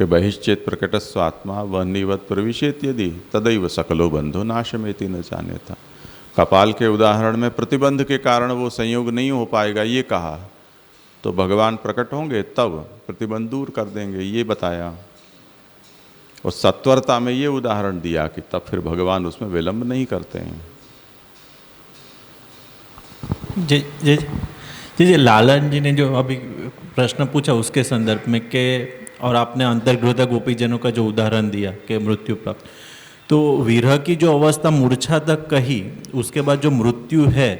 कि बहिश्चेत प्रकटस्वात्मा वह्निवत् प्रविशेत यदि तदैव सकलो बंधो नाशमेति न जाने था। कपाल के उदाहरण में प्रतिबंध के कारण वो संयोग नहीं हो पाएगा ये कहा, तो भगवान प्रकट होंगे तब प्रतिबंध दूर कर देंगे ये बताया। और सत्वरता में ये उदाहरण दिया कि तब फिर भगवान उसमें विलंब नहीं करते हैं। जी जी जी जी लालन जी ने जो अभी प्रश्न पूछा उसके संदर्भ में के, और आपने अंतर्गृह गोपीजनों का जो उदाहरण दिया कि मृत्यु प्राप्त, तो विरह की जो अवस्था मूर्छा तक कही, उसके बाद जो मृत्यु है,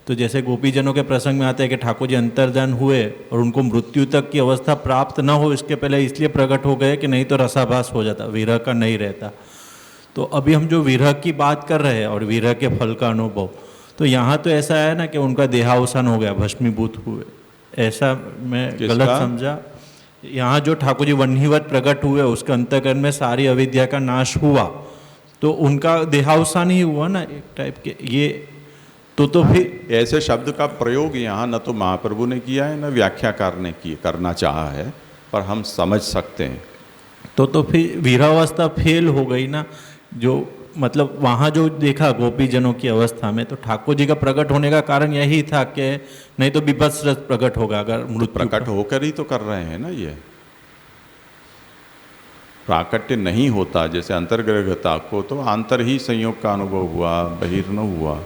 तो जैसे गोपीजनों के प्रसंग में आते हैं कि ठाकुर जी अंतर्धान हुए और उनको मृत्यु तक की अवस्था प्राप्त न हो इसके पहले इसलिए प्रकट हो गए कि नहीं तो रसाभास हो जाता, विरह का नहीं रहता। तो अभी हम जो विरह की बात कर रहे हैं और विरह के फल का अनुभव, तो यहाँ तो ऐसा है ना कि उनका देहावसान हो गया, भस्मीभूत हुए, ऐसा मैं गलत समझा? यहाँ जो ठाकुर जी वह्निवत प्रकट हुए उसके अंतःकरण में सारी अविद्या का नाश हुआ, तो उनका देहावसान ही हुआ ना एक टाइप के, ये तो फिर ऐसे शब्द का प्रयोग यहाँ न तो महाप्रभु ने किया है न व्याख्याकार ने करना चाहा है, पर हम समझ सकते हैं। तो फिर वीरावस्था फेल हो गई ना, जो मतलब वहाँ जो देखा गोपीजनों की अवस्था में, तो ठाकुर जी का प्रकट होने का कारण यही था कि नहीं तो विभत्स रस प्रकट होगा अगर मृत्यु प्रकट होकर ही तो कर रहे हैं ना। ये प्राकट्य नहीं होता, जैसे अंतर्ग्रहता को तो आंतर ही संयोग का अनुभव हुआ, बहिर्न हुआ,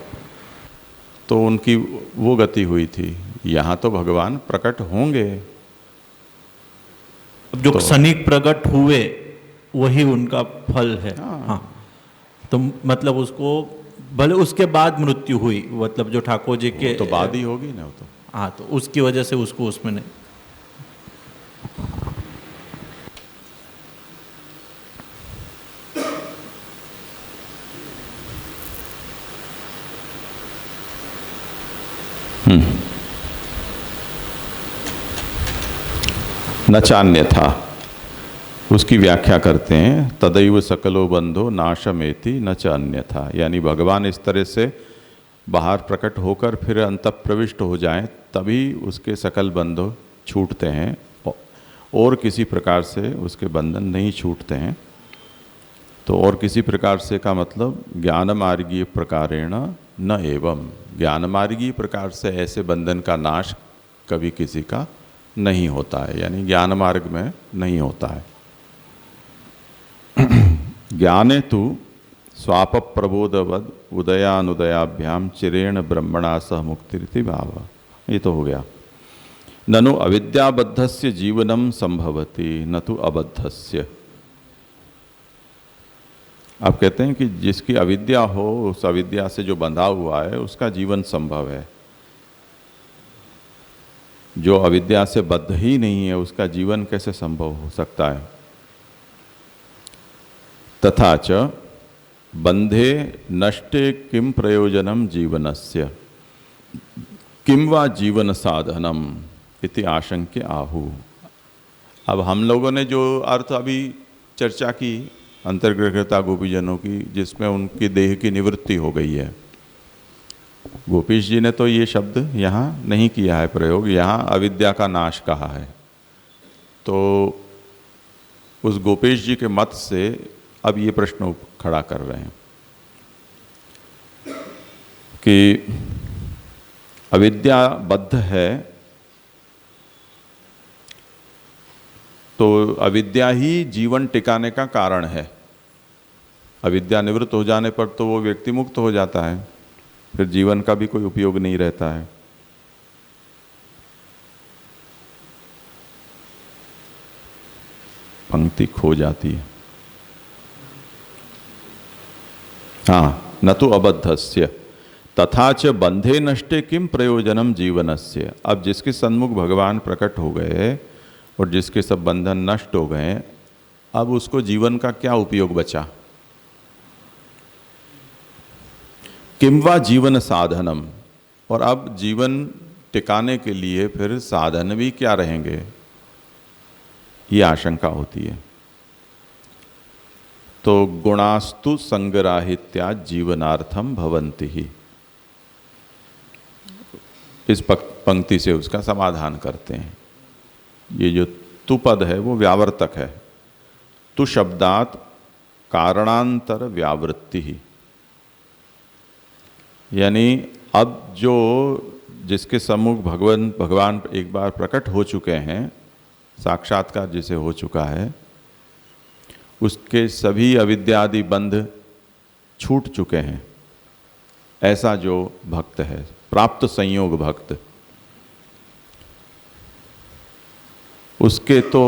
तो उनकी वो गति हुई थी। यहाँ तो भगवान प्रकट होंगे, जो तो क्षणिक प्रकट हुए वही उनका फल है। हाँ, तो मतलब उसको भले उसके बाद मृत्यु हुई, मतलब जो ठाकुर जी के तो बाद ही होगी ना, तो हाँ, तो उसकी वजह से उसको उसमें नहीं। न चान्य था, उसकी व्याख्या करते हैं तदैव सकलो बंधो नाशमेति न चान्य था। यानी भगवान इस तरह से बाहर प्रकट होकर फिर अंत प्रविष्ट हो जाएं तभी उसके सकल बंधो छूटते हैं, और किसी प्रकार से उसके बंधन नहीं छूटते हैं। तो और किसी प्रकार से का मतलब ज्ञान मार्गीय प्रकारेण न एवं, ज्ञान मार्गीय प्रकार से ऐसे बंधन का नाश कभी किसी का नहीं होता है, यानी ज्ञान मार्ग में नहीं होता है। ज्ञाने तो स्वाप प्रबोधवद उदयानुदयाभ्याम चिरेण ब्रह्मणा सह मुक्तिरिति भाव। ये तो हो गया। ननु अविद्याबद्धस्य जीवनम संभवति न तो अबद्धस्य। आप कहते हैं कि जिसकी अविद्या हो, उस अविद्या से जो बंधा हुआ है उसका जीवन संभव है। जो अविद्या से बद्ध ही नहीं है उसका जीवन कैसे संभव हो सकता है। तथा च बंधे नष्टे किम प्रयोजनम जीवनस्य किम वा जीवन साधनम इति आशंक्य आहु। अब हम लोगों ने जो अर्थ अभी चर्चा की अंतर्ग्रहता गोपीजनों की, जिसमें उनकी देह की निवृत्ति हो गई है, गोपीश जी ने तो ये शब्द यहाँ नहीं किया है प्रयोग, यहाँ अविद्या का नाश कहा है। तो उस गोपेश जी के मत से अब ये प्रश्न खड़ा कर रहे हैं कि अविद्या बद्ध है, तो अविद्या ही जीवन टिकाने का कारण है। अविद्या निवृत्त हो जाने पर तो वो व्यक्ति मुक्त हो जाता है, फिर जीवन का भी कोई उपयोग नहीं रहता है। पंक्ति खो जाती है। हाँ, न तो अबद्धस्य तथा च बंधे नष्टे किम प्रयोजनम जीवनस्य। अब जिसके सन्मुख भगवान प्रकट हो गए और जिसके सब बंधन नष्ट हो गए, अब उसको जीवन का क्या उपयोग बचा। किम वा जीवन साधनम, और अब जीवन टिकाने के लिए फिर साधन भी क्या रहेंगे, ये आशंका होती है। तो गुणास्तु संगराहित्या जीवनार्थम भवन्ति ही, इस पंक्ति से उसका समाधान करते हैं। ये जो तु पद है वो व्यावर्तक है, तु शब्दात कारणांतर व्यावृत्ति ही, यानी अब जो जिसके सम्मुख भगवान एक बार प्रकट हो चुके हैं, साक्षात्कार जिसे हो चुका है, उसके सभी अविद्यादि बंध छूट चुके हैं। ऐसा जो भक्त है, प्राप्त संयोग भक्त, उसके तो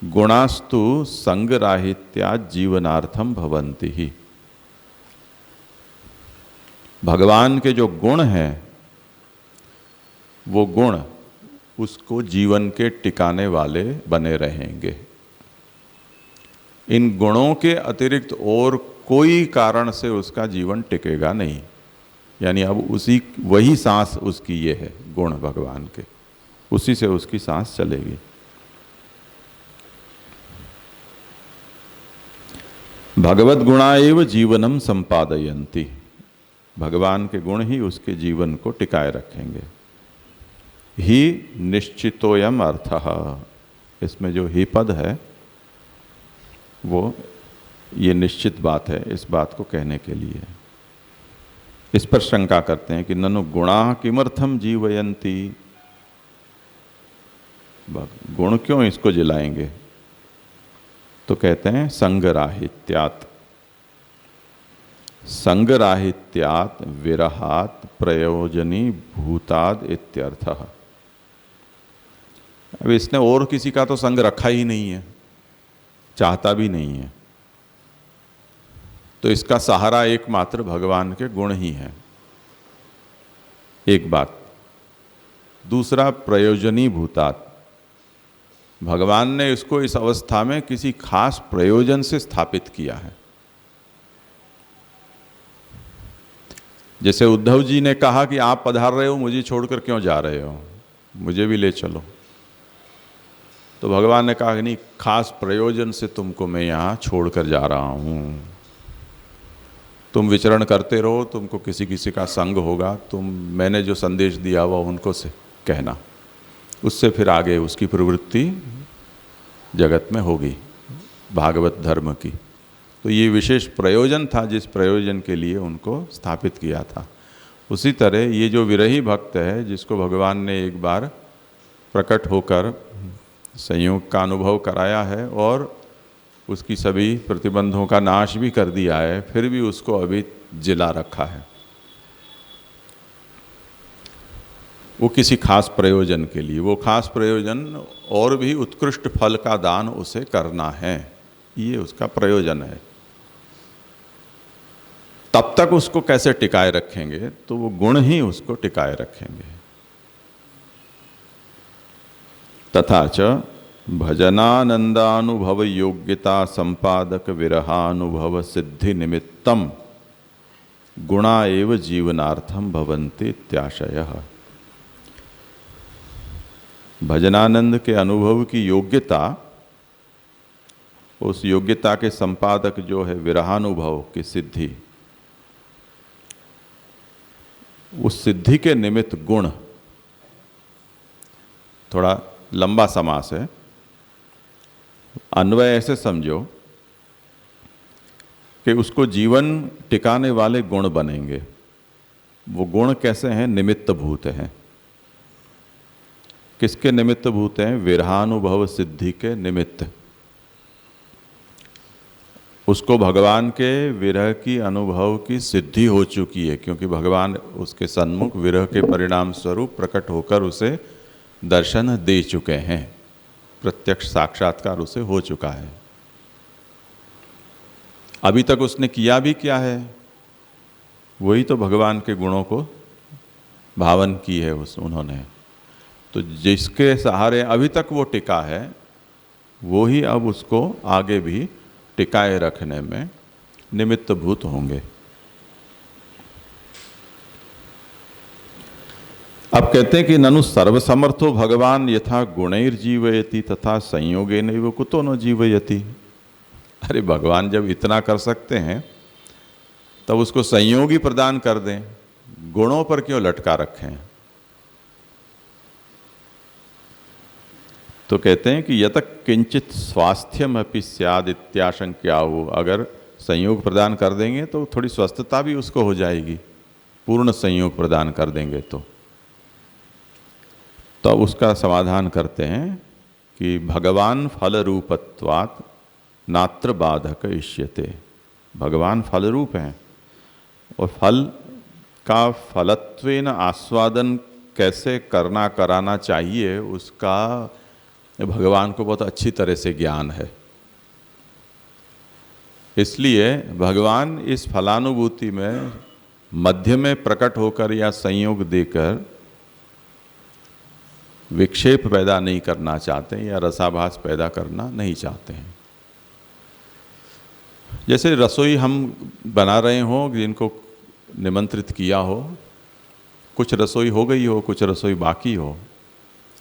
गुणास्तु संगराहित्या जीवनार्थम भवन्ति ही। भगवान के जो गुण हैं, वो गुण उसको जीवन के टिकाने वाले बने रहेंगे। इन गुणों के अतिरिक्त और कोई कारण से उसका जीवन टिकेगा नहीं। यानी अब वही सांस उसकी ये है, गुण भगवान के, उसी से उसकी सांस चलेगी। भगवत गुणा एव जीवनम संपादयन्ति, भगवान के गुण ही उसके जीवन को टिकाए रखेंगे। ही निश्चितोयम अर्थः, इसमें जो ही पद है वो ये निश्चित बात है, इस बात को कहने के लिए। इस पर शंका करते हैं कि ननु गुणा किमर्थम जीवयन्ति, गुण क्यों इसको जिलाएंगे? तो कहते हैं संगराहित्यात्, संगराहित्यात् विरहात् प्रयोजनी भूताद इत्यर्थः। अब इसने और किसी का तो संग रखा ही नहीं है, चाहता भी नहीं है, तो इसका सहारा एकमात्र भगवान के गुण ही है। एक बात। दूसरा, प्रयोजनी भूतात्, भगवान ने इसको इस अवस्था में किसी खास प्रयोजन से स्थापित किया है। जैसे उद्धव जी ने कहा कि आप पधार रहे हो, मुझे छोड़कर क्यों जा रहे हो, मुझे भी ले चलो। तो भगवान ने कहा कि नहीं, खास प्रयोजन से तुमको मैं यहाँ छोड़कर जा रहा हूँ। तुम विचरण करते रहो, तुमको किसी किसी का संग होगा, मैंने जो संदेश दिया हुआ उनको से कहना, उससे फिर आगे उसकी प्रवृत्ति जगत में होगी भागवत धर्म की। तो ये विशेष प्रयोजन था जिस प्रयोजन के लिए उनको स्थापित किया था। उसी तरह ये जो विरही भक्त है, जिसको भगवान ने एक बार प्रकट होकर संयोग का अनुभव कराया है और उसकी सभी प्रतिबंधों का नाश भी कर दिया है, फिर भी उसको अभी जिला रखा है, वो किसी खास प्रयोजन के लिए। वो खास प्रयोजन और भी उत्कृष्ट फल का दान उसे करना है, ये उसका प्रयोजन है। तब तक उसको कैसे टिकाए रखेंगे? तो वो गुण ही उसको टिकाए रखेंगे। तथा च भजनानंदानुभव योग्यता संपादक विरहानुभव सिद्धि निमित्तम गुणा एव जीवनार्थम भवन्ति इत्याशयः। भजनानंद के अनुभव की योग्यता, उस योग्यता के संपादक जो है विरहानुभव की सिद्धि, उस सिद्धि के निमित्त गुण, थोड़ा लंबा समास है, अन्वय ऐसे समझो कि उसको जीवन टिकाने वाले गुण बनेंगे। वो गुण कैसे हैं? निमित्त भूत हैं। किसके निमित्त भूत हैं? विरहानुभव सिद्धि के निमित्त। उसको भगवान के विरह की अनुभव की सिद्धि हो चुकी है, क्योंकि भगवान उसके सन्मुख विरह के परिणाम स्वरूप प्रकट होकर उसे दर्शन दे चुके हैं, प्रत्यक्ष साक्षात्कार उसे हो चुका है। अभी तक उसने किया भी क्या है? वही तो भगवान के गुणों को भावन की है उन्होंने। तो जिसके सहारे अभी तक वो टिका है, वो ही अब उसको आगे भी टिकाए रखने में निमित्त भूत होंगे। अब कहते हैं कि ननु सर्वसमर्थो भगवान यथा गुणैर्जीवयति तथा संयोगेनैव कुतो न जीवयति। अरे भगवान जब इतना कर सकते हैं तब उसको संयोग ही प्रदान कर दें, गुणों पर क्यों लटका रखें? तो कहते हैं कि यत किंचित स्वास्थ्यम अपि स्याद इत्याशंक्या हो, अगर संयोग प्रदान कर देंगे तो थोड़ी स्वस्थता भी उसको हो जाएगी, पूर्ण संयोग प्रदान कर देंगे तो अब उसका समाधान करते हैं कि भगवान फल रूपत्वात् नात्र बाधक इष्यते। भगवान फल रूप हैं और फल का फलत्वेन आस्वादन कैसे करना कराना चाहिए उसका भगवान को बहुत अच्छी तरह से ज्ञान है। इसलिए भगवान इस फलानुभूति में मध्य में प्रकट होकर या संयोग देकर विक्षेप पैदा नहीं करना चाहते या रसाभास पैदा करना नहीं चाहते हैं। जैसे रसोई हम बना रहे हों, जिनको निमंत्रित किया हो, कुछ रसोई हो गई हो, कुछ रसोई बाकी हो,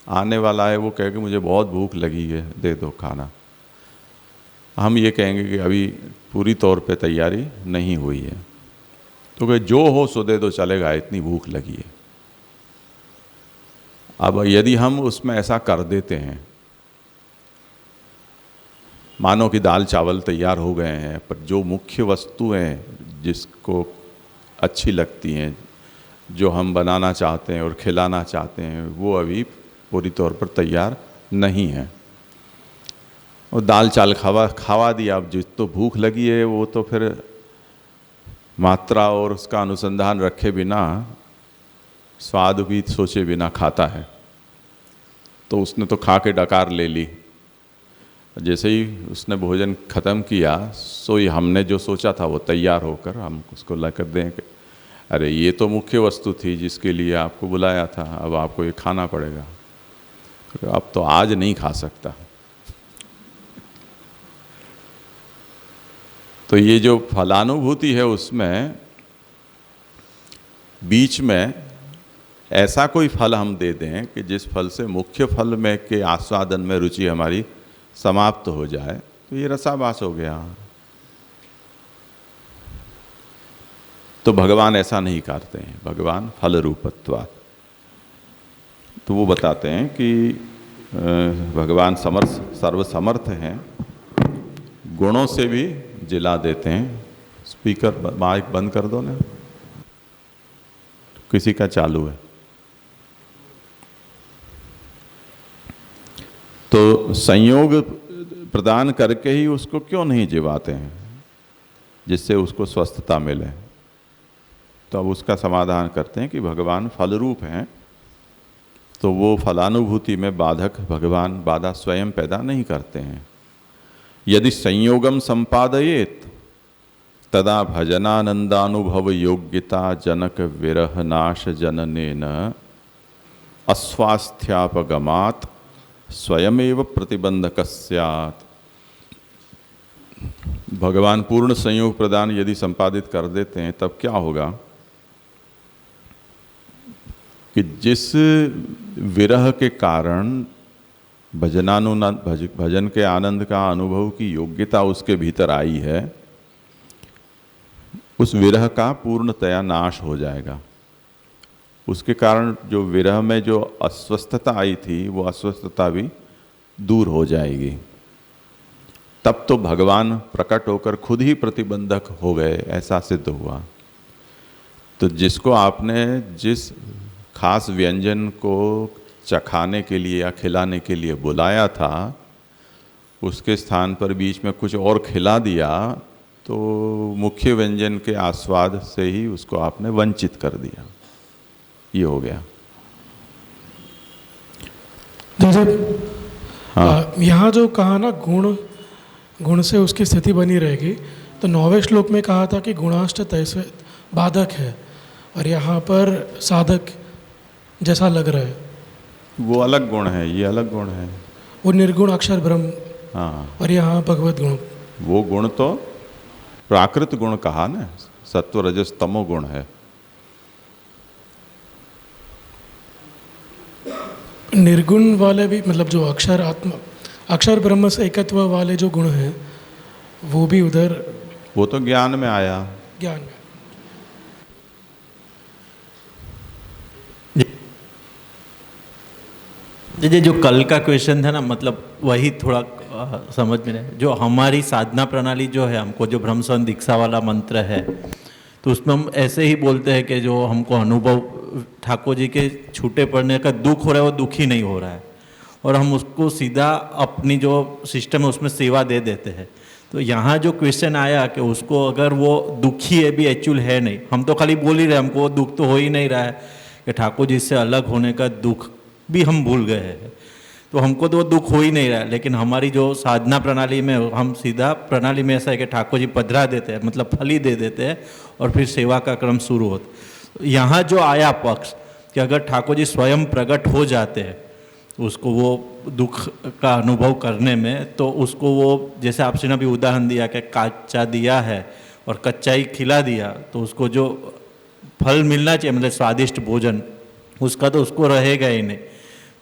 आने वाला है वो कहे कि मुझे बहुत भूख लगी है, दे दो खाना। हम ये कहेंगे कि अभी पूरी तौर पे तैयारी नहीं हुई है, तो कहे जो हो सो दे दो, चलेगा, इतनी भूख लगी है। अब यदि हम उसमें ऐसा कर देते हैं, मानो कि दाल चावल तैयार हो गए हैं, पर जो मुख्य वस्तुएं जिसको अच्छी लगती हैं, जो हम बनाना चाहते हैं और खिलाना चाहते हैं, वो अभी पूरी तौर पर तैयार नहीं है, और दाल चावल खावा दिया। अब जिस तो भूख लगी है वो तो फिर मात्रा और उसका अनुसंधान रखे बिना, स्वाद भी सोचे बिना खाता है, तो उसने तो खा के डकार ले ली। जैसे ही उसने भोजन खत्म किया, सो ही हमने जो सोचा था वो तैयार होकर हम उसको ला कर दें कि अरे ये तो मुख्य वस्तु थी जिसके लिए आपको बुलाया था, अब आपको ये खाना पड़ेगा, अब तो आज नहीं खा सकता। तो ये जो फलानुभूति है उसमें बीच में ऐसा कोई फल हम दे दें कि जिस फल से मुख्य फल में के आस्वादन में रुचि हमारी समाप्त हो जाए, तो ये रसाभास हो गया। तो भगवान ऐसा नहीं करते हैं, भगवान फल रूपत्वात्। तो वो बताते हैं कि भगवान सर्वसमर्थ हैं, गुणों से भी जिला देते हैं। स्पीकर माइक बंद कर दो ना, किसी का चालू है। तो संयोग प्रदान करके ही उसको क्यों नहीं जिवाते हैं, जिससे उसको स्वस्थता मिले। तो अब उसका समाधान करते हैं कि भगवान फल रूप हैं, तो वो फलानुभूति में बाधक भगवान बाधा स्वयं पैदा नहीं करते हैं। यदि संयोगम संपादयेत तदा भजनानंदानुभव योग्यता जनक विरह नाश जननेन अस्वास्थ्यापगमात् स्वयमेव प्रतिबंधकस्यात्। भगवान पूर्ण संयोग प्रदान यदि संपादित कर देते हैं, तब क्या होगा कि जिस विरह के कारण भजन के आनंद का अनुभव की योग्यता उसके भीतर आई है, उस विरह का पूर्णतया नाश हो जाएगा। उसके कारण जो विरह में जो अस्वस्थता आई थी, वो अस्वस्थता भी दूर हो जाएगी। तब तो भगवान प्रकट होकर खुद ही प्रतिबंधक हो गए, ऐसा सिद्ध हुआ। तो जिसको आपने जिस खास व्यंजन को चखाने के लिए या खिलाने के लिए बुलाया था, उसके स्थान पर बीच में कुछ और खिला दिया, तो मुख्य व्यंजन के आस्वाद से ही उसको आपने वंचित कर दिया। ये हो गया। जैसे यहाँ जो कहा ना, गुण से उसकी स्थिति बनी रहेगी, तो 9वें श्लोक में कहा था कि गुणाष्ट तैसे बाधक है, और यहाँ पर साधक जैसा लग रहा है। वो अलग गुण है, ये अलग गुण है। वो निर्गुण अक्षर ब्रह्म, हाँ, और यहाँ भगवत गुण। वो गुण तो प्राकृत गुण कहा ना, सत्व रजस तमो गुण है। निर्गुण वाले भी, मतलब जो अक्षर आत्मा, अक्षर ब्रह्म से एकत्व वाले जो गुण हैं, वो भी उधर, वो तो ज्ञान में आया। ज्ञान में। ये जो कल का क्वेश्चन था ना, मतलब वही थोड़ा समझ में नहीं। जो हमारी साधना प्रणाली जो है, हमको जो ब्रह्मसंबंध दीक्षा वाला मंत्र है, तो उसमें हम ऐसे ही बोलते हैं कि जो हमको अनुभव ठाकुर जी के छूटे पड़ने का दुख हो रहा है, वो दुख ही नहीं हो रहा है, और हम उसको सीधा अपनी जो सिस्टम है उसमें सेवा दे देते हैं। तो यहाँ जो क्वेश्चन आया कि उसको अगर वो दुखी है भी एक्चुअल है नहीं, हम तो खाली बोल ही रहे, हमको वो दुख तो हो ही नहीं रहा है कि ठाकुर जी से अलग होने का दुख भी हम भूल गए हैं, तो हमको तो वो दुख हो ही नहीं रहा है। लेकिन हमारी जो साधना प्रणाली में हम सीधा प्रणाली में ऐसा है कि ठाकुर जी पधरा देते हैं, मतलब फल ही दे देते हैं, और फिर सेवा का क्रम शुरू होता। यहाँ जो आया पक्ष कि अगर ठाकुर जी स्वयं प्रकट हो जाते हैं उसको वो दुख का अनुभव करने में, तो उसको वो जैसे आपसे ने भी उदाहरण दिया कि कच्चा दिया है और कच्चा ही खिला दिया, तो उसको जो फल मिलना चाहिए, मतलब स्वादिष्ट भोजन, उसका तो उसको रहेगा ही नहीं।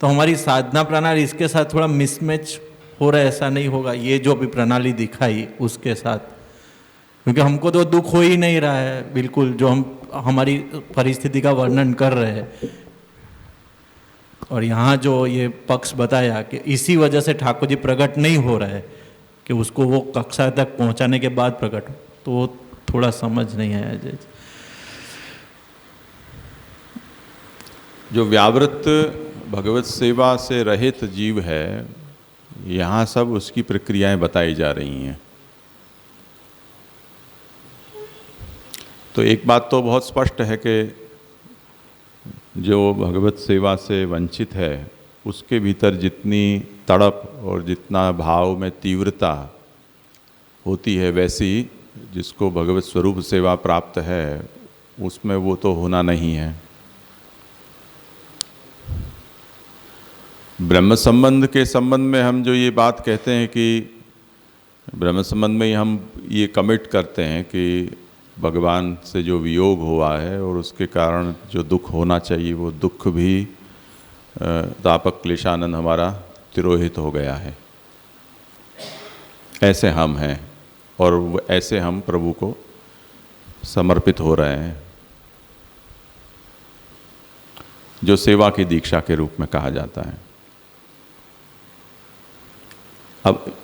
तो हमारी साधना प्रणाली इसके साथ थोड़ा मिसमैच हो रहा है, ऐसा नहीं होगा ये जो भी प्रणाली दिखाई उसके साथ, क्योंकि हमको तो दुख हो ही नहीं रहा है बिल्कुल, जो हम हमारी परिस्थिति का वर्णन कर रहे हैं। और यहाँ जो ये पक्ष बताया कि इसी वजह से ठाकुर जी प्रकट नहीं हो रहा है कि उसको वो कक्षा तक पहुँचाने के बाद प्रकट हो, तो वो थोड़ा समझ नहीं आया जी। जो व्यावृत्त भगवत सेवा से रहित जीव है, यहाँ सब उसकी प्रक्रियाएं बताई जा रही हैं। तो एक बात तो बहुत स्पष्ट है कि जो भगवत सेवा से वंचित है उसके भीतर जितनी तड़प और जितना भाव में तीव्रता होती है, वैसी जिसको भगवत स्वरूप सेवा प्राप्त है उसमें वो तो होना नहीं है। ब्रह्म संबंध के संबंध में हम जो ये बात कहते हैं कि ब्रह्म संबंध में ही हम ये कमिट करते हैं कि भगवान से जो वियोग हुआ है और उसके कारण जो दुख होना चाहिए वो दुख भी तापक क्लेशानंद हमारा तिरोहित हो गया है, ऐसे हम हैं और ऐसे हम प्रभु को समर्पित हो रहे हैं, जो सेवा की दीक्षा के रूप में कहा जाता है। अब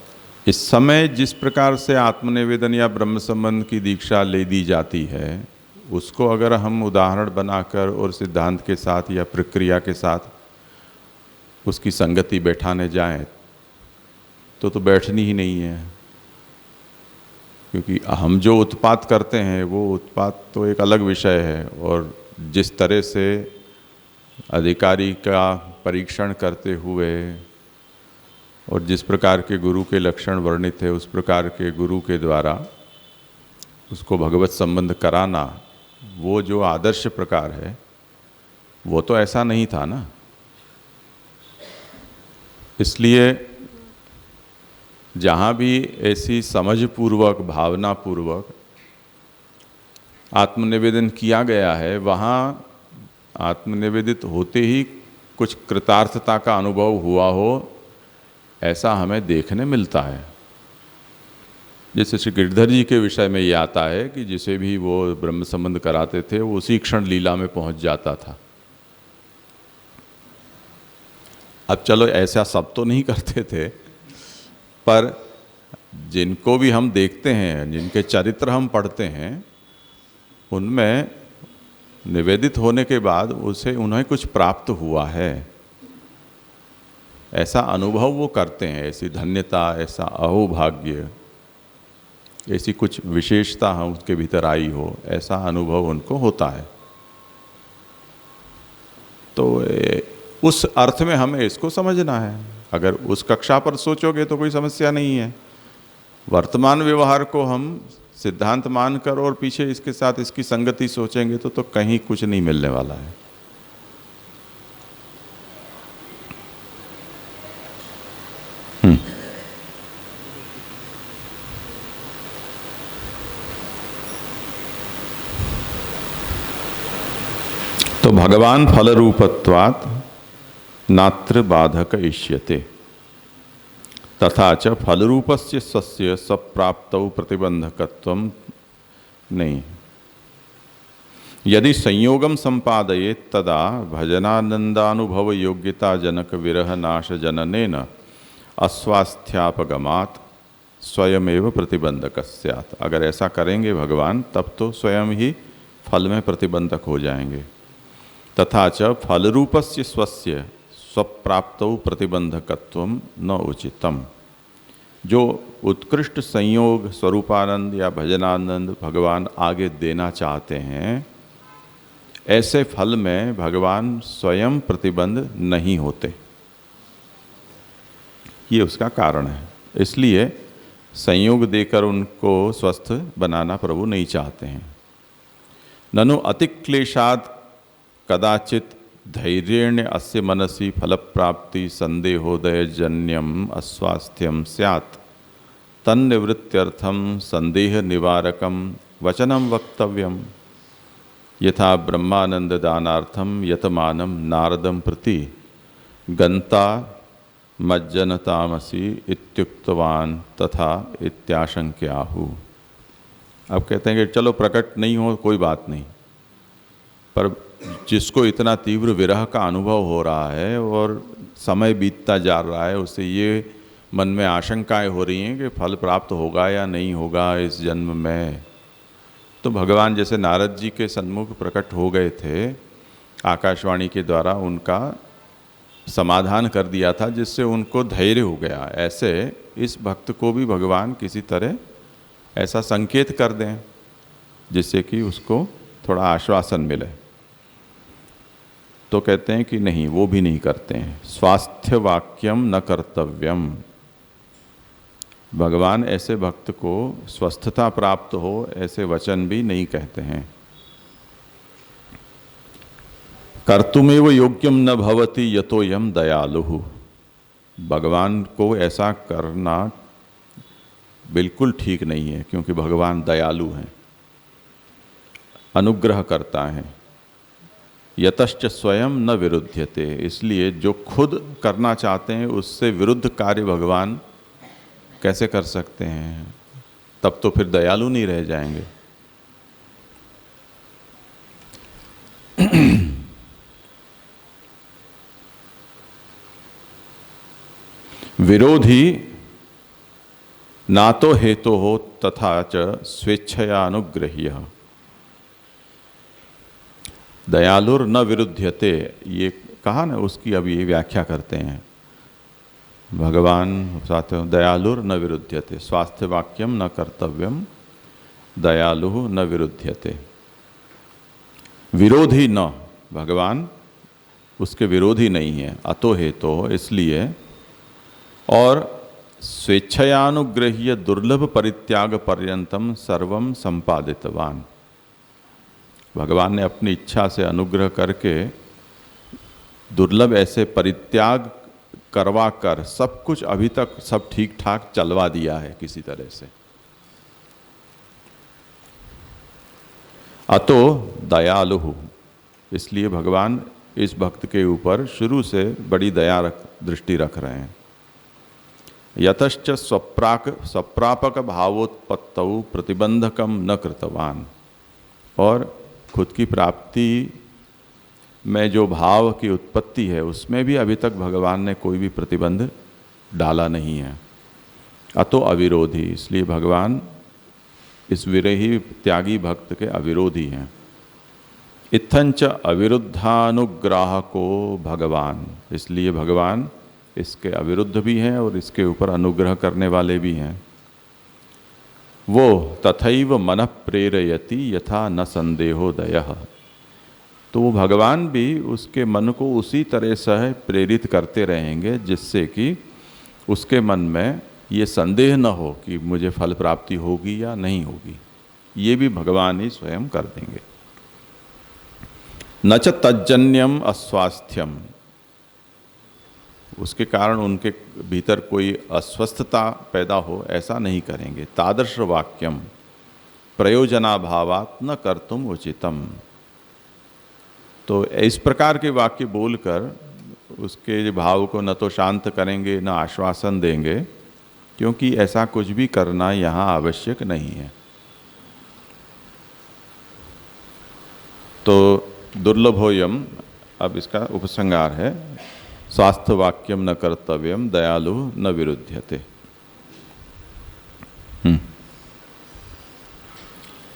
इस समय जिस प्रकार से आत्मनिवेदन या ब्रह्म संबंध की दीक्षा ले दी जाती है, उसको अगर हम उदाहरण बनाकर और सिद्धांत के साथ या प्रक्रिया के साथ उसकी संगति बैठाने जाएं तो बैठनी ही नहीं है, क्योंकि हम जो उत्पात करते हैं वो उत्पात तो एक अलग विषय है, और जिस तरह से अधिकारी का परीक्षण करते हुए और जिस प्रकार के गुरु के लक्षण वर्णित है उस प्रकार के गुरु के द्वारा उसको भगवत संबंध कराना, वो जो आदर्श प्रकार है वो तो ऐसा नहीं था ना। इसलिए जहाँ भी ऐसी समझपूर्वक भावनापूर्वक आत्मनिवेदन किया गया है, वहाँ आत्मनिवेदित होते ही कुछ कृतार्थता का अनुभव हुआ हो, ऐसा हमें देखने मिलता है। जैसे श्री गिरधर जी के विषय में ये आता है कि जिसे भी वो ब्रह्म संबंध कराते थे वो उसी क्षण लीला में पहुंच जाता था। अब चलो ऐसा सब तो नहीं करते थे, पर जिनको भी हम देखते हैं, जिनके चरित्र हम पढ़ते हैं, उनमें निवेदित होने के बाद उन्हें कुछ प्राप्त हुआ है, ऐसा अनुभव वो करते हैं। ऐसी धन्यता, ऐसा अहोभाग्य, ऐसी कुछ विशेषता हम उसके भीतर आई हो, ऐसा अनुभव उनको होता है। तो उस अर्थ में हमें इसको समझना है। अगर उस कक्षा पर सोचोगे तो कोई समस्या नहीं है। वर्तमान व्यवहार को हम सिद्धांत मानकर और पीछे इसके साथ इसकी संगति सोचेंगे तो कहीं कुछ नहीं मिलने वाला है। तो भगवान फल रूपत्वात् नात्र बाधक इष्यते तथा च फल रूपस्य सस्य सप्राप्तौ प्रतिबंधकत्वम नहीं। यदि संयोगम संपादयेत् तदा भजनानंदानुभव योग्यता जनक विरह नाश जननेन अस्वास्थ्यापगमात् स्वयमेव प्रतिबंधक स्यात्। अगर ऐसा करेंगे भगवान तब तो स्वयं ही फल में प्रतिबंधक हो जाएंगे। तथा च फलरूपस्य स्वस्य स्वप्राप्तौ प्रतिबंधकत्वम न उचितम। जो उत्कृष्ट संयोग स्वरूपानंद या भजनानंद भगवान आगे देना चाहते हैं, ऐसे फल में भगवान स्वयं प्रतिबंध नहीं होते। ये उसका कारण है। इसलिए संयोग देकर उनको स्वस्थ बनाना प्रभु नहीं चाहते हैं। ननु अतिक्लेशाद कदाचित धैर्येण अस्य मनसि फलप्राप्ति संदेहोदयजन्यम अस्वास्थ्यम स्यात् तन्निवृत्त्यर्थम संदेह निवारकम वचनम वक्तव्यम। यथा ब्रह्मानंद दानार्थम यतमानम नारदम प्रति गंता मज्जनतामसि इत्युक्तवान तथा इत्याशंक्याहु। अब कहते हैं कि चलो प्रकट नहीं हो कोई बात नहीं, पर जिसको इतना तीव्र विरह का अनुभव हो रहा है और समय बीतता जा रहा है, उससे ये मन में आशंकाएं हो रही हैं कि फल प्राप्त होगा या नहीं होगा इस जन्म में। तो भगवान जैसे नारद जी के सन्मुख प्रकट हो गए थे, आकाशवाणी के द्वारा उनका समाधान कर दिया था, जिससे उनको धैर्य हो गया। ऐसे इस भक्त को भी भगवान किसी तरह ऐसा संकेत कर दें जिससे कि उसको थोड़ा आश्वासन मिले। तो कहते हैं कि नहीं, वो भी नहीं करते हैं। स्वास्थ्य वाक्यम न कर्तव्यम। भगवान ऐसे भक्त को स्वस्थता प्राप्त हो ऐसे वचन भी नहीं कहते हैं। कर्तुमेव योग्यम न भवति यतो यम दयालुः। भगवान को ऐसा करना बिल्कुल ठीक नहीं है, क्योंकि भगवान दयालु हैं, अनुग्रह करता है। यतश्च स्वयं न विरुध्यते। इसलिए जो खुद करना चाहते हैं उससे विरुद्ध कार्य भगवान कैसे कर सकते हैं? तब तो फिर दयालु नहीं रह जाएंगे। विरोधी ना तो हेतु हो तथा च स्वेच्छया अनुग्रह्य। दयालुर न विरुध्यते, ये कहा ना, उसकी अब ये व्याख्या करते हैं भगवान साथ। दयालुर न विरुध्यते, स्वास्थ्य वाक्यम न कर्तव्यम, दयालु न विरुध्यते। विरोधी न, भगवान उसके विरोधी नहीं है। अतो हेतु, इसलिए। और स्वेच्छयानुग्रह्य दुर्लभ परित्याग पर्यंतम सर्वम संपादितवान। भगवान ने अपनी इच्छा से अनुग्रह करके दुर्लभ ऐसे परित्याग करवा कर सब कुछ अभी तक सब ठीक ठाक चलवा दिया है किसी तरह से। अतो दयालु, इसलिए भगवान इस भक्त के ऊपर शुरू से बड़ी दया दृष्टि रख रहे हैं। यतश्च स्वप्रापक भावोत्पत्तौ प्रतिबंधकम न कृतवान। और खुद की प्राप्ति में जो भाव की उत्पत्ति है उसमें भी अभी तक भगवान ने कोई भी प्रतिबंध डाला नहीं है। अतो अविरोधी, इसलिए भगवान इस विरही त्यागी भक्त के अविरोधी हैं। इत्थंच अविरुद्धानुग्राहको भगवान, इसलिए भगवान इसके अविरुद्ध भी हैं और इसके ऊपर अनुग्रह करने वाले भी हैं। वो तथैव मनः प्रेरयति यथा न संदेहोदयः। तो वो भगवान भी उसके मन को उसी तरह से प्रेरित करते रहेंगे जिससे कि उसके मन में ये संदेह न हो कि मुझे फल प्राप्ति होगी या नहीं होगी। ये भी भगवान ही स्वयं कर देंगे। न च तज्जन्यम अस्वास्थ्यम, उसके कारण उनके भीतर कोई अस्वस्थता पैदा हो ऐसा नहीं करेंगे। तादृश वाक्यम प्रयोजनाभावात् न कर्तुम उचितम। तो इस प्रकार के वाक्य बोलकर उसके भाव को न तो शांत करेंगे न आश्वासन देंगे, क्योंकि ऐसा कुछ भी करना यहाँ आवश्यक नहीं है। तो दुर्लभोयम, अब इसका उपसंहार है, स्वास्थ्य वाक्यम न कर्तव्यम दयालु न विरुध्यते।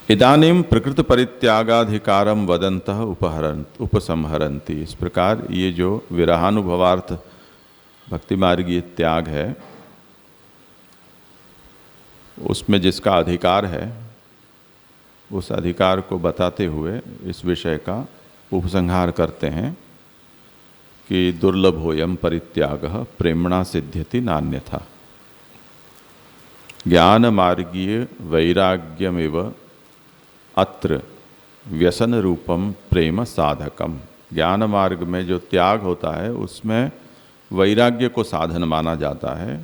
इदानीम प्रकृति परित्यागाधिकारम वदन्तः उपसंहरन्ति। इस प्रकार ये जो विरहानुभवार्थ भक्ति मार्गीय त्याग है, उसमें जिसका अधिकार है, उस अधिकार को बताते हुए इस विषय का उपसंहार करते हैं कि दुर्लभोयम परित्यागः प्रेम्णा सिद्ध्यति नान्यथा। ज्ञान मार्गीय वैराग्यमेव अत्र व्यसन रूपम प्रेम साधकम। ज्ञान मार्ग में जो त्याग होता है उसमें वैराग्य को साधन माना जाता है,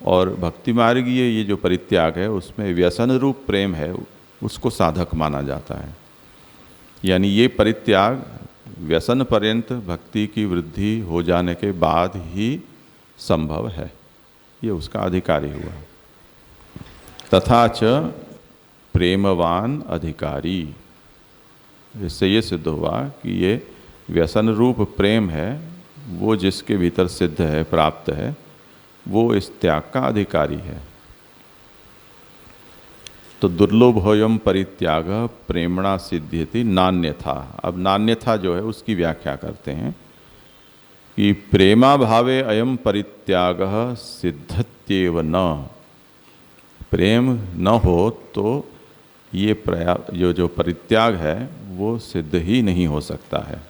और भक्ति मार्गीय ये जो परित्याग है उसमें व्यसन रूप प्रेम है, उसको साधक माना जाता है। यानी ये परित्याग व्यसन पर्यंत भक्ति की वृद्धि हो जाने के बाद ही संभव है, ये उसका अधिकारी हुआ। तथा च प्रेमवान अधिकारी, इससे ये सिद्ध हुआ कि ये व्यसन रूप प्रेम है, वो जिसके भीतर सिद्ध है, प्राप्त है, वो इस त्याग का अधिकारी है। तो दुर्लभोयम परित्याग प्रेमणा सिद्ध्यति नान्यथा। अब नान्यथा जो है उसकी व्याख्या करते हैं कि प्रेमा भावे अयम परित्याग सिद्धत्येव न। प्रेम न हो तो ये जो परित्याग है वो सिद्ध ही नहीं हो सकता है।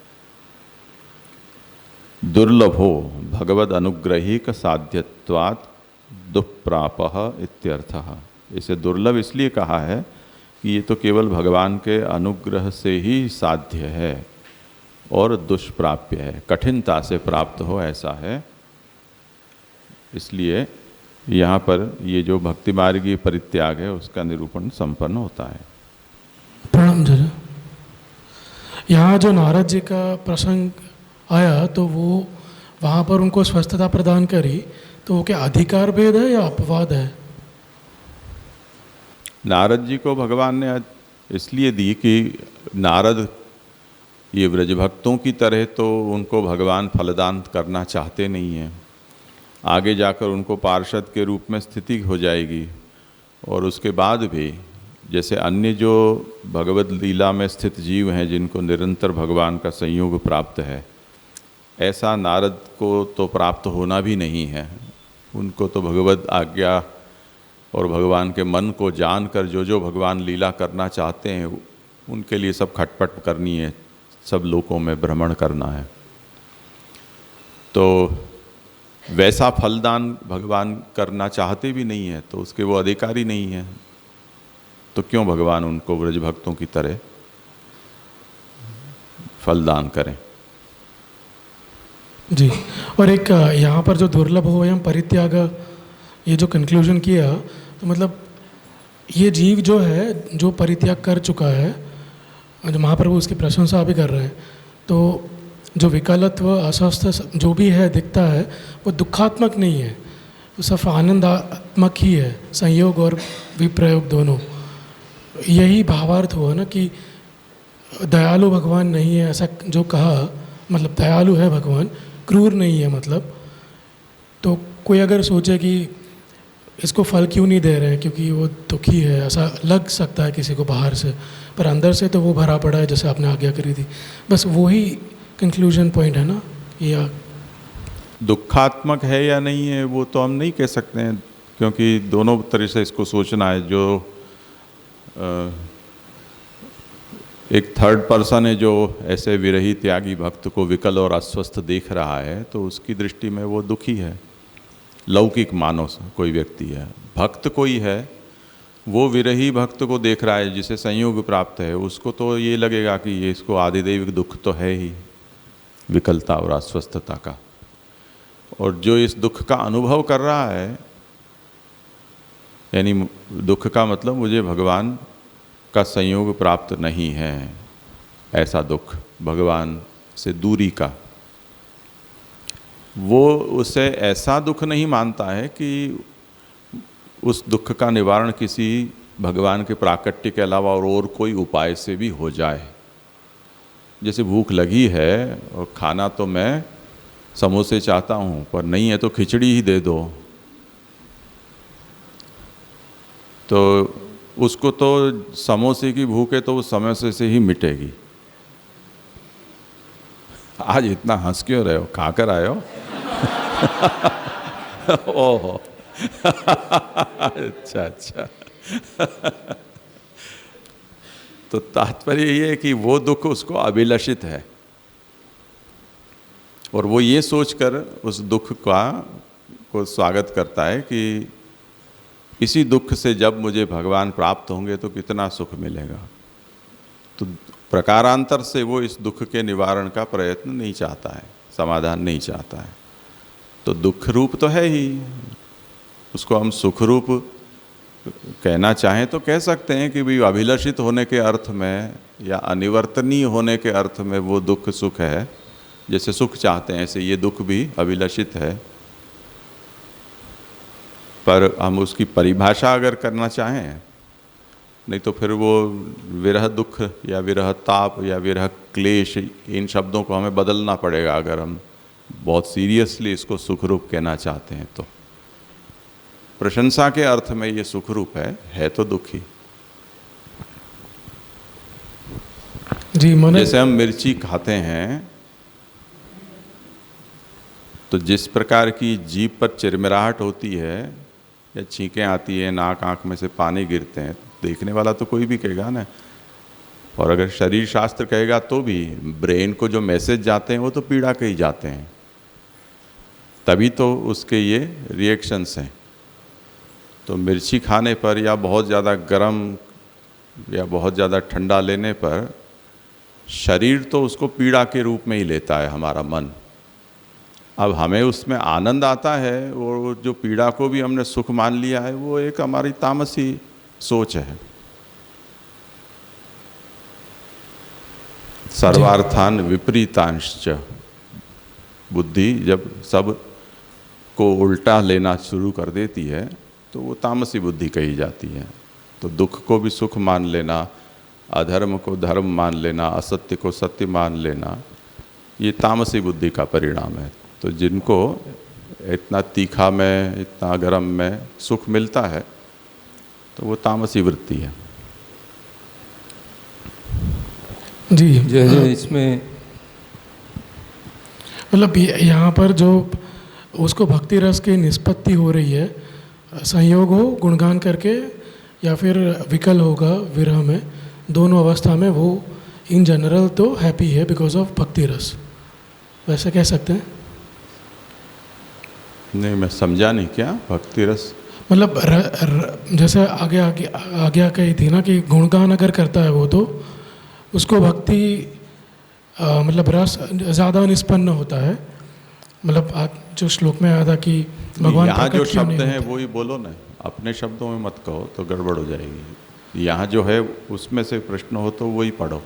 दुर्लभो भगवद अनुग्रहीक साध्यत्वात् दुष्प्रापः इत्यर्थः। इसे दुर्लभ इसलिए कहा है कि ये तो केवल भगवान के अनुग्रह से ही साध्य है और दुष्प्राप्य है, कठिनता से प्राप्त हो ऐसा है। इसलिए यहाँ पर ये जो भक्ति मार्गी परित्याग है उसका निरूपण संपन्न होता है। प्रणाम जी। यहाँ जो नारद जी का प्रसंग आया तो वो वहाँ पर उनको स्वस्थता प्रदान करी, तो वो क्या अधिकार भेद है या अपवाद है? नारद जी को भगवान ने इसलिए दी कि नारद ये व्रजभक्तों की तरह तो उनको भगवान फलदान करना चाहते नहीं हैं। आगे जाकर उनको पार्षद के रूप में स्थिति हो जाएगी, और उसके बाद भी जैसे अन्य जो भगवत लीला में स्थित जीव हैं जिनको निरंतर भगवान का संयोग प्राप्त है, ऐसा नारद को तो प्राप्त होना भी नहीं है। उनको तो भगवत आज्ञा और भगवान के मन को जानकर जो जो भगवान लीला करना चाहते हैं उनके लिए सब खटपट करनी है, सब लोकों में भ्रमण करना है। तो वैसा फलदान भगवान करना चाहते भी नहीं है, तो उसके वो अधिकारी नहीं है। तो क्यों भगवान उनको व्रज भक्तों की तरह फलदान करें। जी। और एक यहाँ पर जो दुर्लभ हो एवं परित्याग, ये जो कंक्लूजन किया, तो मतलब ये जीव जो है जो परित्याग कर चुका है, जो महाप्रभु उसकी प्रशंसा भी कर रहे हैं, तो जो विकलत्व अस्वस्थ जो भी है दिखता है वो दुखात्मक नहीं है, वो सिर्फ आनंदात्मक ही है, संयोग और विप्रयोग दोनों। यही भावार्थ हुआ ना कि दयालु भगवान नहीं है ऐसा जो कहा, मतलब दयालु है भगवान, क्रूर नहीं है। मतलब तो कोई अगर सोचे कि इसको फल क्यों नहीं दे रहे हैं क्योंकि वो दुखी है, ऐसा लग सकता है किसी को बाहर से, पर अंदर से तो वो भरा पड़ा है जैसे आपने आज्ञा करी थी। बस वही कंक्लूजन पॉइंट है ना। या दुखात्मक है या नहीं है वो तो हम नहीं कह सकते हैं, क्योंकि दोनों तरह से इसको सोचना है। जो एक थर्ड पर्सन है जो ऐसे विरही त्यागी भक्त को विकल और अस्वस्थ देख रहा है, तो उसकी दृष्टि में वो दुखी है। लौकिक मानव कोई व्यक्ति है, भक्त कोई है, वो विरही भक्त को देख रहा है जिसे संयोग प्राप्त है, उसको तो ये लगेगा कि ये इसको आदिदैविक दुख तो है ही, विकलता और अस्वस्थता का। और जो इस दुख का अनुभव कर रहा है, यानी दुख का मतलब मुझे भगवान का संयोग प्राप्त नहीं है, ऐसा दुख भगवान से दूरी का, वो उसे ऐसा दुख नहीं मानता है कि उस दुख का निवारण किसी भगवान के प्राकट्य के अलावा और कोई उपाय से भी हो जाए। जैसे भूख लगी है और खाना तो मैं समोसे चाहता हूँ, पर नहीं है तो खिचड़ी ही दे दो, तो उसको तो समोसे की भूख है तो वो समोसे से ही मिटेगी। आज इतना हंस क्यों रहे हो, खाकर आए हो? ओहो अच्छा अच्छा। तो तात्पर्य ये है कि वो दुख उसको अभिलषित है, और वो ये सोचकर उस दुख को स्वागत करता है कि इसी दुख से जब मुझे भगवान प्राप्त होंगे तो कितना सुख मिलेगा। तो प्रकारांतर से वो इस दुख के निवारण का प्रयत्न नहीं चाहता है, समाधान नहीं चाहता है। तो दुख रूप तो है ही, उसको हम सुख रूप कहना चाहें तो कह सकते हैं कि भी अभिलषित होने के अर्थ में या अनिवर्तनीय होने के अर्थ में वो दुख सुख है। जैसे सुख चाहते हैं ऐसे ये दुख भी अभिलषित है, पर हम उसकी परिभाषा अगर करना चाहें, नहीं तो फिर वो विरह दुख या विरह ताप या विरह क्लेश, इन शब्दों को हमें बदलना पड़ेगा अगर हम बहुत सीरियसली इसको सुख रूप कहना चाहते हैं। तो प्रशंसा के अर्थ में ये सुख रूप है तो दुखी। जी मन, जैसे हम मिर्ची खाते हैं तो जिस प्रकार की जीभ पर चिरमिराहट होती है या छींकें आती है, नाक आँख में से पानी गिरते हैं, देखने वाला तो कोई भी कहेगा ना, और अगर शरीर शास्त्र कहेगा तो भी ब्रेन को जो मैसेज जाते हैं वो तो पीड़ा के ही जाते हैं, तभी तो उसके ये रिएक्शंस हैं। तो मिर्ची खाने पर या बहुत ज़्यादा गर्म या बहुत ज़्यादा ठंडा लेने पर शरीर तो उसको पीड़ा के रूप में ही लेता है, हमारा मन। अब हमें उसमें आनंद आता है, और जो पीड़ा को भी हमने सुख मान लिया है वो एक हमारी तामसी सोच है। सर्वार्थान विपरीतांश्च, बुद्धि जब सब को उल्टा लेना शुरू कर देती है तो वो तामसी बुद्धि कही जाती है। तो दुख को भी सुख मान लेना, अधर्म को धर्म मान लेना, असत्य को सत्य मान लेना, ये तामसी बुद्धि का परिणाम है। तो जिनको इतना तीखा में, इतना गर्म में सुख मिलता है तो वो तामसी वृत्ति है। जी जैसे इसमें मतलब यहाँ पर जो उसको भक्ति रस की निष्पत्ति हो रही है, संयोग हो गुणगान करके या फिर विकल होगा विरह में, दोनों अवस्था में वो इन जनरल तो हैप्पी है बिकॉज ऑफ भक्ति रस, वैसे कह सकते हैं? नहीं, मैं समझा नहीं, क्या भक्ति रस मतलब जैसे आगे कही थी ना कि गुणगान अगर करता है वो तो उसको भक्ति मतलब रस ज़्यादा निष्पन्न होता है। मतलब आप जो श्लोक में आया था कि भगवान यहाँ जो प्रकट क्यों शब्द नहीं हैं होते? वो ही बोलो ना, अपने शब्दों में मत कहो तो गड़बड़ हो जाएगी। यहाँ जो है उसमें से प्रश्न हो तो वही पढ़ो।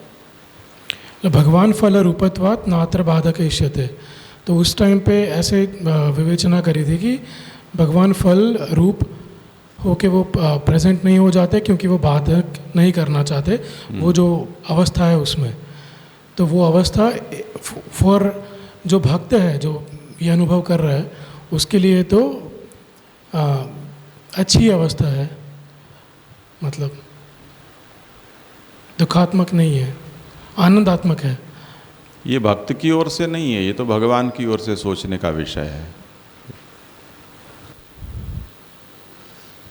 भगवान फल रूपत्वात् नात्र बाधक इष्यते, तो उस टाइम पे ऐसे विवेचना करी थी कि भगवान फल रूप होके वो प्रेजेंट नहीं हो जाते क्योंकि वो बाधक नहीं करना चाहते वो जो अवस्था है उसमें। तो वो अवस्था फॉर जो भक्त है, जो ये अनुभव कर रहा है, उसके लिए तो अच्छी अवस्था है, मतलब दुखात्मक नहीं है, आनंदात्मक है। ये भक्त की ओर से नहीं है, ये तो भगवान की ओर से सोचने का विषय है।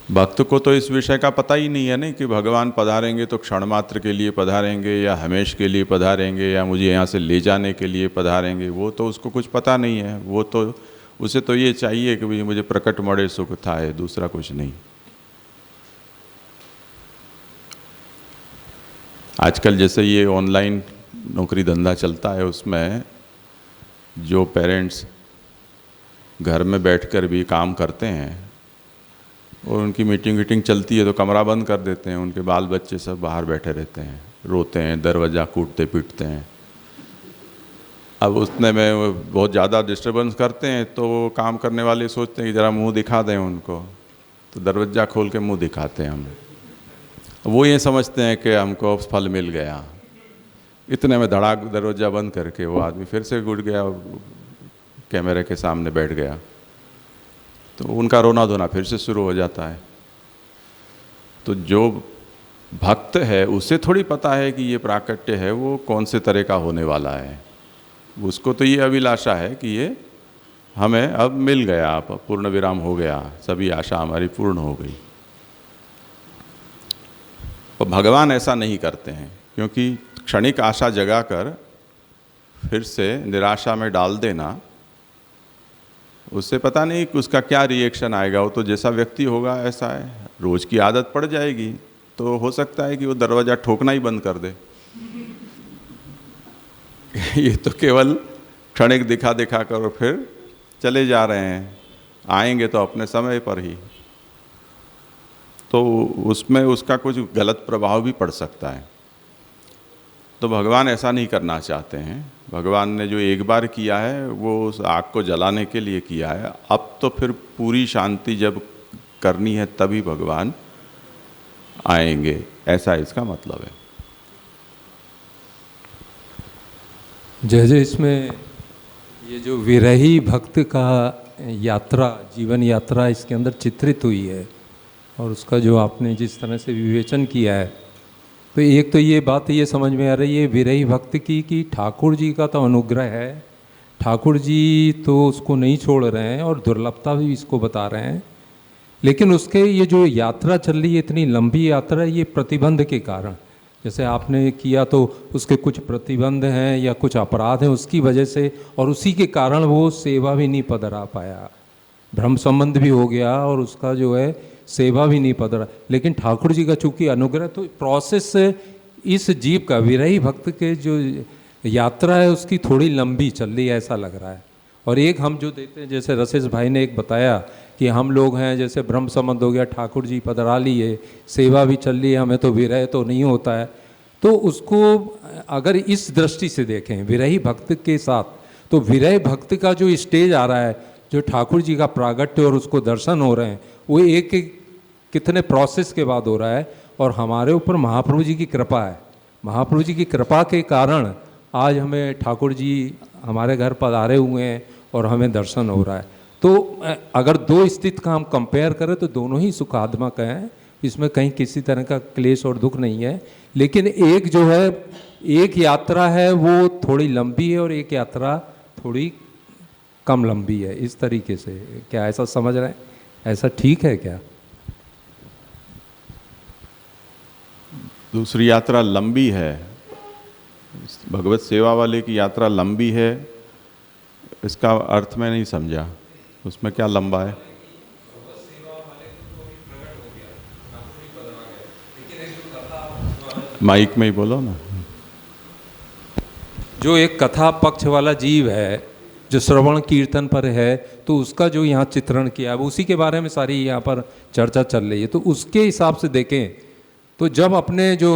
भक्त को तो इस विषय का पता ही नहीं है ना कि भगवान पधारेंगे तो क्षण मात्र के लिए पधारेंगे या हमेश के लिए पधारेंगे या मुझे यहाँ से ले जाने के लिए पधारेंगे, वो तो उसको कुछ पता नहीं है। वो तो उसे तो ये चाहिए कि भाई मुझे प्रकट मड़े सुख था है, दूसरा कुछ नहीं। आजकल जैसे ये ऑनलाइन नौकरी धंधा चलता है, उसमें जो पेरेंट्स घर में बैठकर भी काम करते हैं और उनकी मीटिंग वीटिंग चलती है तो कमरा बंद कर देते हैं, उनके बाल बच्चे सब बाहर बैठे रहते हैं, रोते हैं, दरवाज़ा कूटते पीटते हैं। अब उसने में बहुत ज़्यादा डिस्टर्बेंस करते हैं तो काम करने वाले सोचते हैं कि ज़रा मुंह दिखा दें उनको, तो दरवाज़ा खोल के मुंह दिखाते हैं हम। वो ये समझते हैं कि हमको फल मिल गया, इतने में धड़ाक दरवाजा बंद करके वो आदमी फिर से घुट गया, कैमरे के सामने बैठ गया। तो उनका रोना धोना फिर से शुरू हो जाता है। तो जो भक्त है उसे थोड़ी पता है कि ये प्राकट्य है वो कौन से तरह का होने वाला है। उसको तो ये अभिलाषा है कि ये हमें अब मिल गया, अब पूर्ण विराम हो गया, सभी आशा हमारी पूर्ण हो गई। तो भगवान ऐसा नहीं करते हैं, क्योंकि क्षणिक आशा जगाकर फिर से निराशा में डाल देना, उससे पता नहीं कि उसका क्या रिएक्शन आएगा। वो तो जैसा व्यक्ति होगा ऐसा है, रोज की आदत पड़ जाएगी तो हो सकता है कि वो दरवाज़ा ठोकना ही बंद कर दे। ये तो केवल क्षणिक दिखा दिखा कर फिर चले जा रहे हैं, आएंगे तो अपने समय पर ही, तो उसमें उसका कुछ गलत प्रभाव भी पड़ सकता है। तो भगवान ऐसा नहीं करना चाहते हैं। भगवान ने जो एक बार किया है वो उस आग को जलाने के लिए किया है। अब तो फिर पूरी शांति जब करनी है तभी भगवान आएंगे, ऐसा इसका मतलब है। जैसे इसमें ये जो विरही भक्त का यात्रा, जीवन यात्रा इसके अंदर चित्रित हुई है, और उसका जो आपने जिस तरह से विवेचन किया है, तो एक तो ये बात ये समझ में आ रही है विरही भक्त की कि ठाकुर जी का तो अनुग्रह है, ठाकुर जी तो उसको नहीं छोड़ रहे हैं और दुर्लभता भी इसको बता रहे हैं, लेकिन उसके ये जो यात्रा चल रही है, इतनी लंबी यात्रा, ये प्रतिबंध के कारण, जैसे आपने किया तो उसके कुछ प्रतिबंध हैं या कुछ अपराध हैं उसकी वजह से, और उसी के कारण वो सेवा भी नहीं पधरा पाया, भ्रम संबंध भी हो गया और उसका जो है सेवा भी नहीं पधरा। लेकिन ठाकुर जी का चूंकि अनुग्रह, तो प्रोसेस इस जीव का, विरही भक्त के जो यात्रा है उसकी थोड़ी लंबी चल रही है ऐसा लग रहा है। और एक हम जो देते हैं, जैसे रसेश भाई ने एक बताया कि हम लोग हैं, जैसे ब्रह्म संबंध हो गया, ठाकुर जी पधरा लिए, सेवा भी चल रही है, हमें तो विरह तो नहीं होता है, तो उसको अगर इस दृष्टि से देखें विरही भक्त के साथ, तो विरह भक्त का जो स्टेज आ रहा है, जो ठाकुर जी का प्रागट्य और उसको दर्शन हो रहे हैं, वो एक एक कितने प्रोसेस के बाद हो रहा है। और हमारे ऊपर महाप्रभु जी की कृपा है, महाप्रभु जी की कृपा के कारण आज हमें ठाकुर जी हमारे घर पधारे हुए हैं और हमें दर्शन हो रहा है। तो अगर दो स्थिति का हम कंपेयर करें तो दोनों ही सुखात्मक हैं, इसमें कहीं किसी तरह का क्लेश और दुख नहीं है। लेकिन एक जो है, एक यात्रा है वो थोड़ी लंबी है और एक यात्रा थोड़ी कम लंबी है, इस तरीके से क्या ऐसा समझ रहे हैं? ऐसा ठीक है क्या? दूसरी यात्रा लंबी है, भगवत सेवा वाले की यात्रा लंबी है, इसका अर्थ मैं नहीं समझा, उसमें क्या लंबा है? माइक में ही बोलो ना। जो एक कथा पक्ष वाला जीव है जो श्रवण कीर्तन पर है, तो उसका जो यहाँ चित्रण किया है उसी के बारे में सारी यहाँ पर चर्चा चल रही है। तो उसके हिसाब से देखें तो जब अपने जो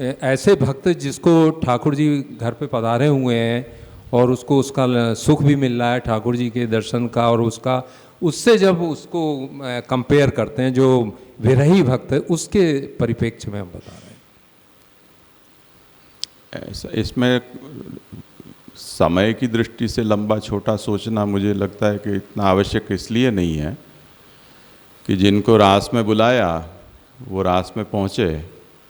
ऐसे भक्त जिसको ठाकुर जी घर पे पधारे हुए हैं और उसको उसका सुख भी मिल रहा है ठाकुर जी के दर्शन का, और उसका उससे जब उसको कंपेयर करते हैं जो विरही भक्त है, उसके परिप्रेक्ष्य में हम बता रहे हैं। ऐसा इसमें समय की दृष्टि से लंबा छोटा सोचना मुझे लगता है कि इतना आवश्यक इसलिए नहीं है कि जिनको रास में बुलाया वो रास में पहुँचे,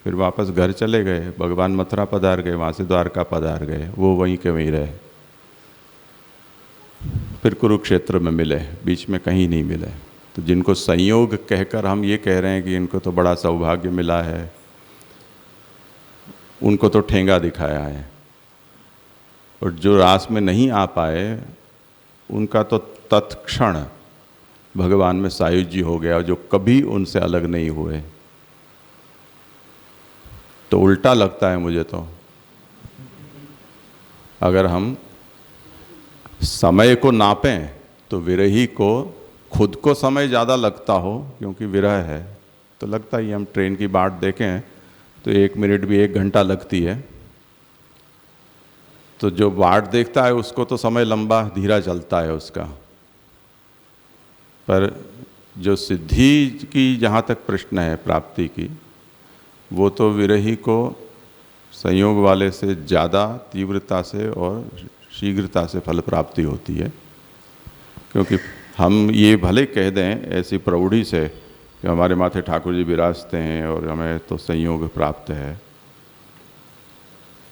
फिर वापस घर चले गए, भगवान मथुरा पधार गए, वहाँ से द्वारका पधार गए, वो वहीं के वहीं रहे, फिर कुरुक्षेत्र में मिले, बीच में कहीं नहीं मिले। तो जिनको संयोग कहकर हम ये कह रहे हैं कि इनको तो बड़ा सौभाग्य मिला है, उनको तो ठेंगा दिखाया है, और जो रास में नहीं आ पाए उनका तो तत्क्षण भगवान में सायुज्य हो गया, जो कभी उनसे अलग नहीं हुए। तो उल्टा लगता है मुझे तो, अगर हम समय को नापें तो विरही को खुद को समय ज़्यादा लगता हो क्योंकि विरह है, तो लगता ही हम ट्रेन की बाट देखें तो 1 मिनट भी 1 घंटा लगती है, तो जो बाट देखता है उसको तो समय लंबा धीरा चलता है उसका। पर जो सिद्धि की जहाँ तक प्रश्न है प्राप्ति की, वो तो विरही को संयोग वाले से ज़्यादा तीव्रता से और शीघ्रता से फल प्राप्ति होती है। क्योंकि हम ये भले कह दें ऐसी प्रौढ़ी से कि हमारे माथे ठाकुर जी विराजते हैं और हमें तो संयोग प्राप्त है,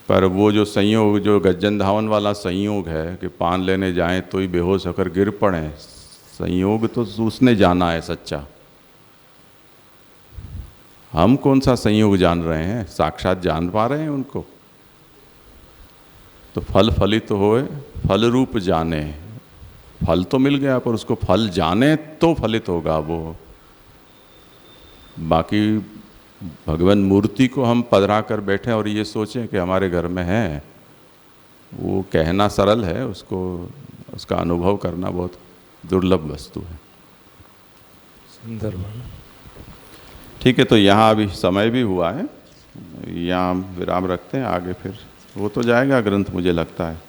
पर वो जो संयोग, जो गज्जन धावन वाला संयोग है कि पान लेने जाएं तो ही बेहोश होकर गिर पड़ें, संयोग तो उसने जाना है सच्चा। हम कौन सा संयोग जान रहे हैं? साक्षात जान पा रहे हैं उनको? तो फल फलित होए फल रूप जाने, फल तो मिल गया पर उसको फल जाने तो फलित होगा वो। बाकी भगवान मूर्ति को हम पधरा कर बैठे और ये सोचें कि हमारे घर में है, वो कहना सरल है, उसको उसका अनुभव करना बहुत दुर्लभ वस्तु है। सुंदर बात। ठीक है, तो यहाँ अभी समय भी हुआ है, यहाँ विराम रखते हैं, आगे फिर वो तो जाएगा ग्रंथ मुझे लगता है।